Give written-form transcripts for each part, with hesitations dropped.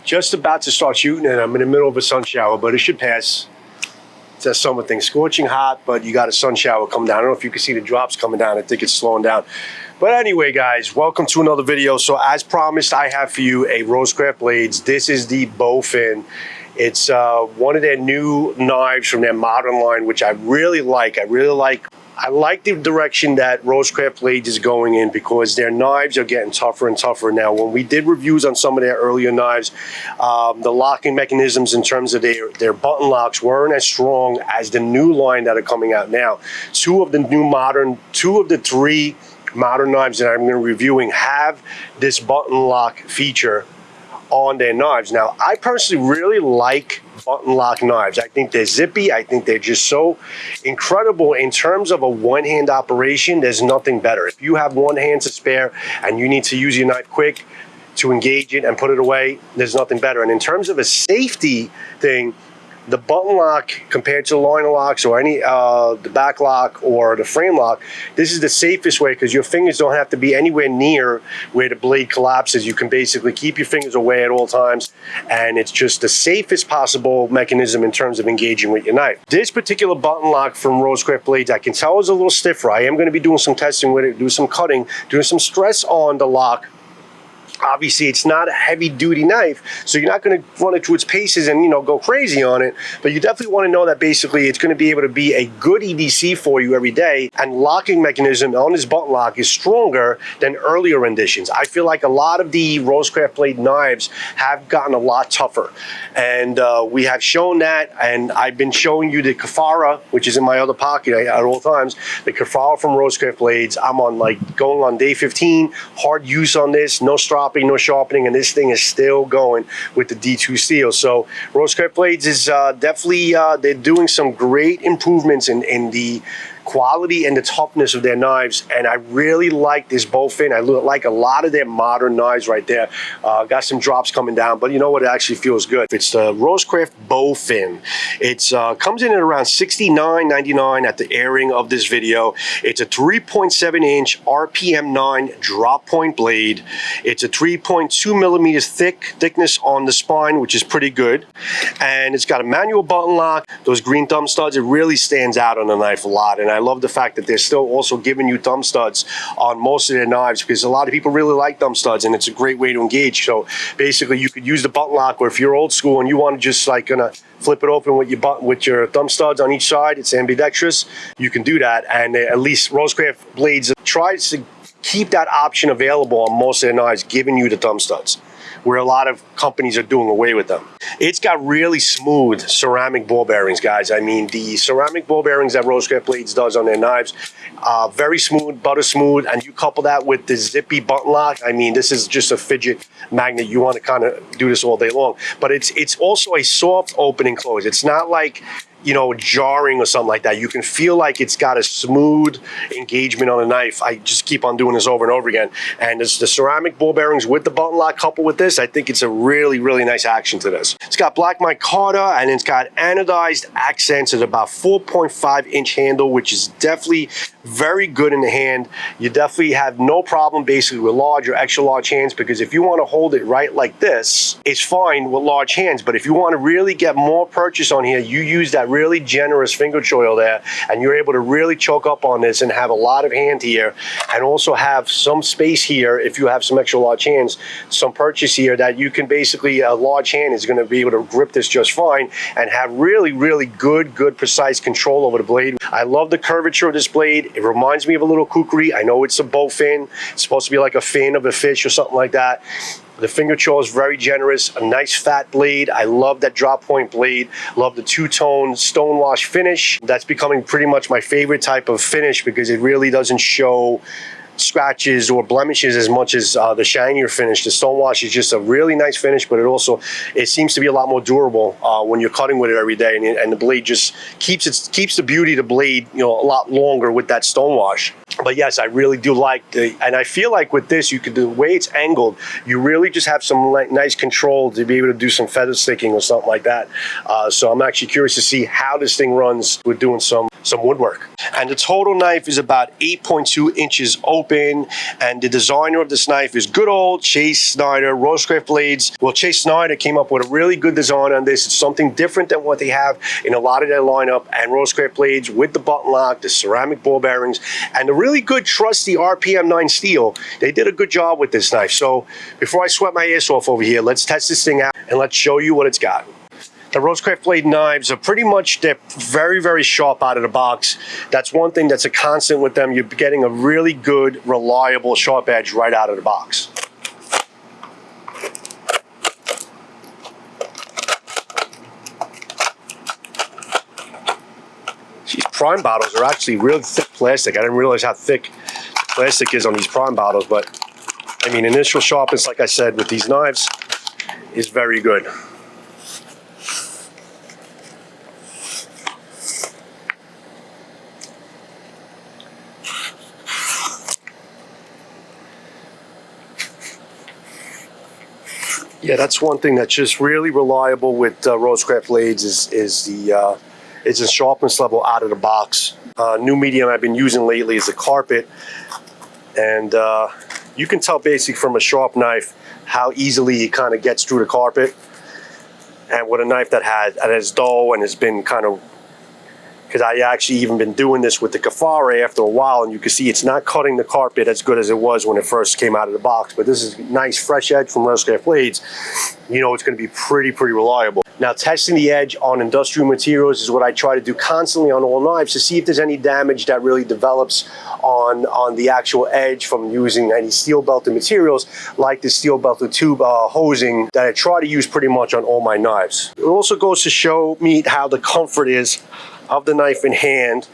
just about to start shooting, and I'm in the middle of a sun shower, but it should pass. It's that summer thing, scorching hot, but you got a sun shower coming down. I don't know if you can see the drops coming down. I think it's slowing down. But anyway, guys, welcome to another video. So as promised, I have for you a Rosecraft Blades. This is the Bowfin. It's one of their new knives from their Modern line, which I really like. I like the direction that Rosecraft Blades is going in, because their knives are getting tougher and tougher now. When we did reviews on some of their earlier knives, the locking mechanisms in terms of their button locks weren't as strong as the new line that are coming out now. Two of the three modern knives that I'm going to be reviewing have this button lock feature on their knives. Now, I personally really like button lock knives. I think they're zippy. I think they're just so incredible in terms of a one-hand operation. There's nothing better. If you have one hand to spare and you need to use your knife quick to engage it and put it away, there's nothing better. And in terms of a safety thing, the button lock compared to the liner locks or any the back lock or the frame lock, this is the safest way, because your fingers don't have to be anywhere near where the blade collapses. You can basically keep your fingers away at all times, and it's just the safest possible mechanism in terms of engaging with your knife. This particular button lock from Rosecraft Blades, I can tell is a little stiffer. I am going to be doing some testing with it, do some cutting, doing some stress on the lock. Obviously, it's not a heavy-duty knife, so you're not going to run it through its paces and, go crazy on it. But you definitely want to know that basically it's going to be able to be a good EDC for you every day. And locking mechanism on this button lock is stronger than earlier renditions. I feel like a lot of the Rosecraft Blade knives have gotten a lot tougher. And we have shown that, and I've been showing you the Kafara, which is in my other pocket at all times. The Kafara from Rosecraft Blades, I'm on going on day 15, hard use on this, no stropping, no sharpening, and this thing is still going with the D2 steel. So Rosecraft Blades is definitely, they're doing some great improvements in the quality and the toughness of their knives, and I really like this Bowfin. I like a lot of their modern knives right there. Got some drops coming down, but you know what, it actually feels good. It's the Rosecraft Bowfin. It's comes in at around $69.99 at the airing of this video. It's a 3.7-inch RPM 9 drop point blade. It's a 3.2 millimeters thickness on the spine, which is pretty good, and it's got a manual button lock. Those green thumb studs, it really stands out on the knife a lot, and I love the fact that they're still also giving you thumb studs on most of their knives, because a lot of people really like thumb studs, and it's a great way to engage. So basically, you could use the button lock, or if you're old school and you want to just gonna flip it open with your thumb studs on each side, it's ambidextrous, you can do that. And at least Rosecraft Blades tries to keep that option available on most of their knives, giving you the thumb studs, where a lot of companies are doing away with them. It's got really smooth ceramic ball bearings, guys. I mean, the ceramic ball bearings that Rosecraft Blades does on their knives, very smooth, butter smooth, and you couple that with the zippy button lock. I mean, this is just a fidget magnet. You want to kind of do this all day long, but it's also a soft open and close. It's not like, jarring or something like that. You can feel like it's got a smooth engagement on a knife. I just keep on doing this over and over again. And it's the ceramic ball bearings with the button lock coupled with this. I think it's a really, really nice action to this. It's got black micarta, and it's got anodized accents. It's about 4.5-inch handle, which is definitely very good in the hand. You definitely have no problem basically with large or extra large hands, because if you want to hold it right like this, it's fine with large hands. But if you want to really get more purchase on here, you use that really generous finger choil there, and you're able to really choke up on this and have a lot of hand here, and also have some space here if you have some extra large hands, some purchase here that you can basically, a large hand is going to be able to grip this just fine and have really, really good precise control over the blade. I love the curvature of this blade. It reminds me of a little kukri. I know it's a Bowfin. It's supposed to be like a fin of a fish or something like that. The finger choil is very generous, a nice fat blade. I love that drop point blade. Love the two-tone stonewash finish. That's becoming pretty much my favorite type of finish, because it really doesn't show scratches or blemishes as much as the shinier finish. The stonewash is just a really nice finish, but it seems to be a lot more durable when you're cutting with it every day, and the blade just keeps the beauty of the blade a lot longer with that stonewash. But yes, I really do like and I feel like with this, the way it's angled, you really just have some nice control to be able to do some feather sticking or something like that. So I'm actually curious to see how this thing runs with doing some woodwork. And the total knife is about 8.2 inches open. And the designer of this knife is good old Chase Snyder, Rosecraft Blades. Well, Chase Snyder came up with a really good design on this. It's something different than what they have in a lot of their lineup. And Rosecraft Blades with the button lock, the ceramic ball bearings, and the really good trusty RPM 9 steel. They did a good job with this knife. So before I sweat my ass off over here, let's test this thing out and let's show you what it's got. The Rosecraft Blade knives are pretty much, they're very, very sharp out of the box. That's one thing that's a constant with them. You're getting a really good, reliable, sharp edge right out of the box. These prime bottles are actually really thick plastic. I didn't realize how thick the plastic is on these prime bottles, but I mean, initial sharpness, like I said, with these knives is very good. Yeah, that's one thing that's just really reliable with Rosecraft Blades is the sharpness level out of the box. New medium I've been using lately is the carpet, and you can tell basically from a sharp knife how easily it kind of gets through the carpet. And with a knife that has dull and has been kind of, because I actually even been doing this with the Kafare after a while, and you can see it's not cutting the carpet as good as it was when it first came out of the box. But this is nice fresh edge from Rosecraft Blades. You know it's going to be pretty reliable. Now, testing the edge on industrial materials is what I try to do constantly on all knives to see if there's any damage that really develops on the actual edge from using any steel belted materials like the steel belted tube hosing that I try to use pretty much on all my knives. It also goes to show me how the comfort is of the knife in hand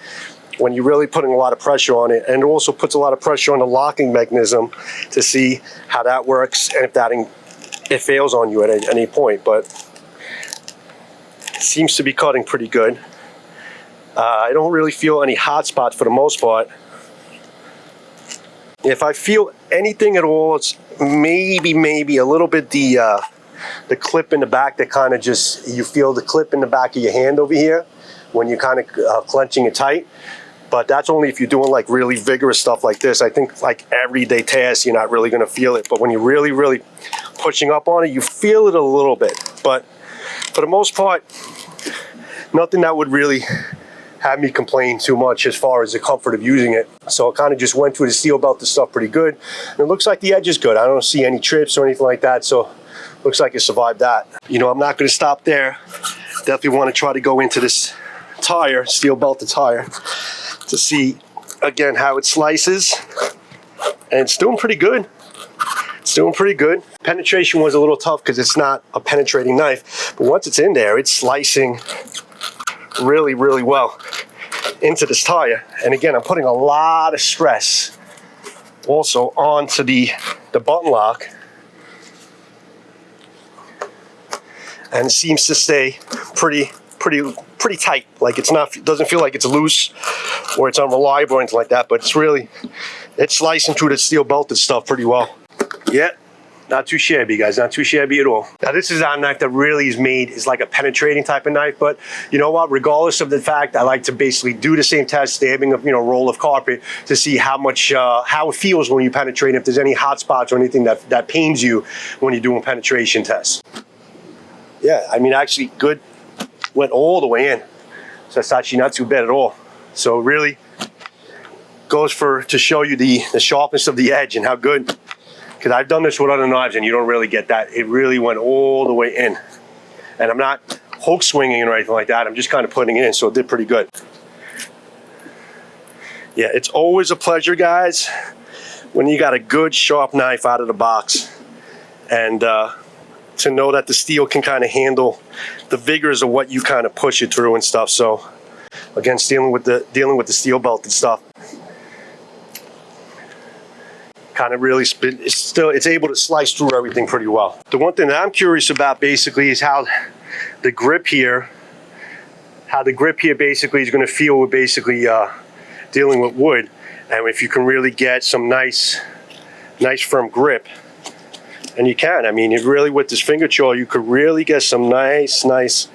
when you're really putting a lot of pressure on it, and it also puts a lot of pressure on the locking mechanism to see how that works and if it fails on you at any point. But it seems to be cutting pretty good. I don't really feel any hot spots for the most part. If I feel anything at all, it's maybe a little bit the clip in the back that kind of just, you feel the clip in the back of your hand over here when you're kind of clenching it tight. But that's only if you're doing like really vigorous stuff like this. I think like everyday tasks, you're not really going to feel it. But when you're really pushing up on it, you feel it a little bit. But for the most part, nothing that would really have me complain too much as far as the comfort of using it. So it kind of just went through the steel belted stuff pretty good. And it looks like the edge is good. I don't see any trips or anything like that. So looks like it survived that. You know, I'm not going to stop there. Definitely want to try to go into this tire, steel belted tire, to see again how it slices, and it's doing pretty good. It's doing pretty good. Penetration was a little tough because it's not a penetrating knife, but once it's in there, it's slicing really well into this tire. And again, I'm putting a lot of stress also onto the button lock, and it seems to stay pretty tight. Like it doesn't feel like it's loose or it's unreliable or anything like that, but it's slicing through the steel belted stuff pretty well. Yeah, not too shabby, guys, not too shabby at all. Now this is not a knife that really is like a penetrating type of knife, but you know what, regardless of the fact, I like to basically do the same test, stabbing a roll of carpet to see how it feels when you penetrate, if there's any hot spots or anything that pains you when you're doing penetration tests. Yeah, I mean, actually good, went all the way in, so that's actually not too bad at all. So really goes to show you the sharpness of the edge and how good, because I've done this with other knives and you don't really get that. It really went all the way in, and I'm not hook swinging or anything like that. I'm just kind of putting it in, so it did pretty good. Yeah, it's always a pleasure, guys, when you got a good sharp knife out of the box, and to know that the steel can kind of handle the vigors of what you kind of push it through and stuff. So again, dealing with the steel belted stuff, kind of really it's able to slice through everything pretty well. The one thing that I'm curious about basically is how the grip here basically is going to feel with basically dealing with wood, and if you can really get some nice firm grip. And you can, I mean, really with this finger choil, you could really get some nice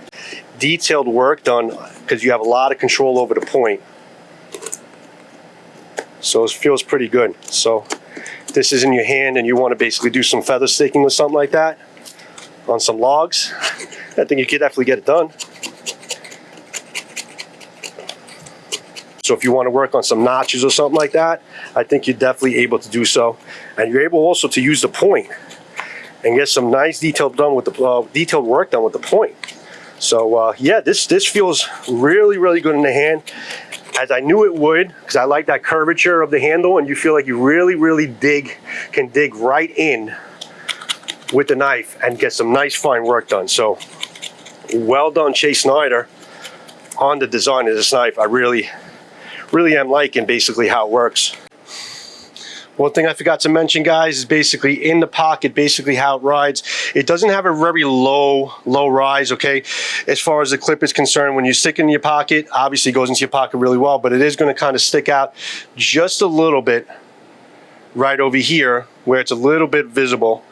detailed work done because you have a lot of control over the point. So it feels pretty good. So this is in your hand and you want to basically do some feather sticking or something like that on some logs, I think you could definitely get it done. So if you want to work on some notches or something like that, I think you're definitely able to do so. And you're able also to use the point and get some nice detailed work done with the point. So yeah, this feels really, really good in the hand, as I knew it would, because I like that curvature of the handle, and you feel like you really, really can dig right in with the knife and get some nice fine work done. So well done, Chase Snyder, on the design of this knife. I really am liking basically how it works. One thing I forgot to mention, guys, is basically in the pocket, basically how it rides. It doesn't have a very low rise, okay? As far as the clip is concerned, when you stick it in your pocket, obviously it goes into your pocket really well, but it is going to kind of stick out just a little bit right over here where it's a little bit visible.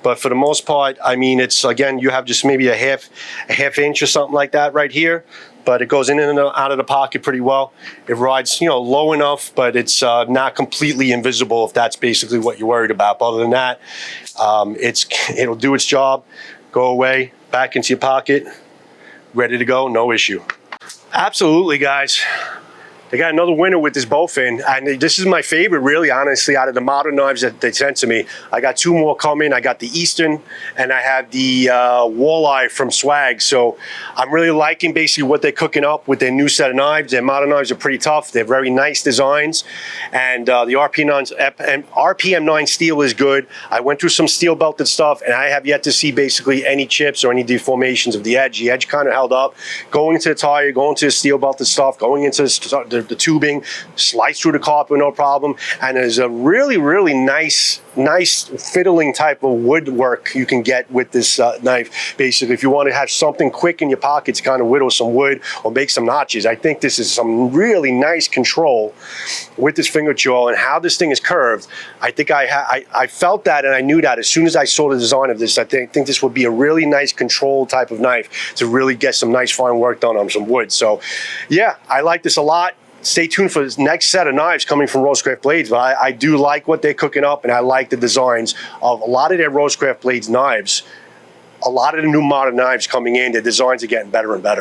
But for the most part, I mean, it's, again, you have just maybe a half inch or something like that right here, but it goes in and out of the pocket pretty well. It rides, you know, low enough, but it's not completely invisible if that's basically what you're worried about. But other than that, it'll do its job, go away, back into your pocket, ready to go, no issue. Absolutely, guys. They got another winner with this bowfin, and this is my favorite, really, honestly, out of the modern knives that they sent to me. I got two more coming. I got the Eastern, and I have the Walleye from Swag. So I'm really liking basically what they're cooking up with their new set of knives. Their modern knives are pretty tough. They're very nice designs, and the RPM 9 steel is good. I went through some steel belted stuff, and I have yet to see basically any chips or any deformations of the edge. The edge kind of held up. Going into the tire, going to the steel belted stuff, going into the tubing, slice through the carpet, no problem. And there's a really, really nice fiddling type of woodwork you can get with this knife. Basically, if you want to have something quick in your pocket to kind of whittle some wood or make some notches, I think this is some really nice control with this finger jaw and how this thing is curved. I think I felt that, and I knew that as soon as I saw the design of this. I think this would be a really nice control type of knife to really get some nice fine work done on some wood. So yeah, I like this a lot. Stay tuned for this next set of knives coming from Rosecraft Blades, but I do like what they're cooking up, and I like the designs of a lot of their Rosecraft Blades knives. A lot of the new modern knives coming in, their designs are getting better and better.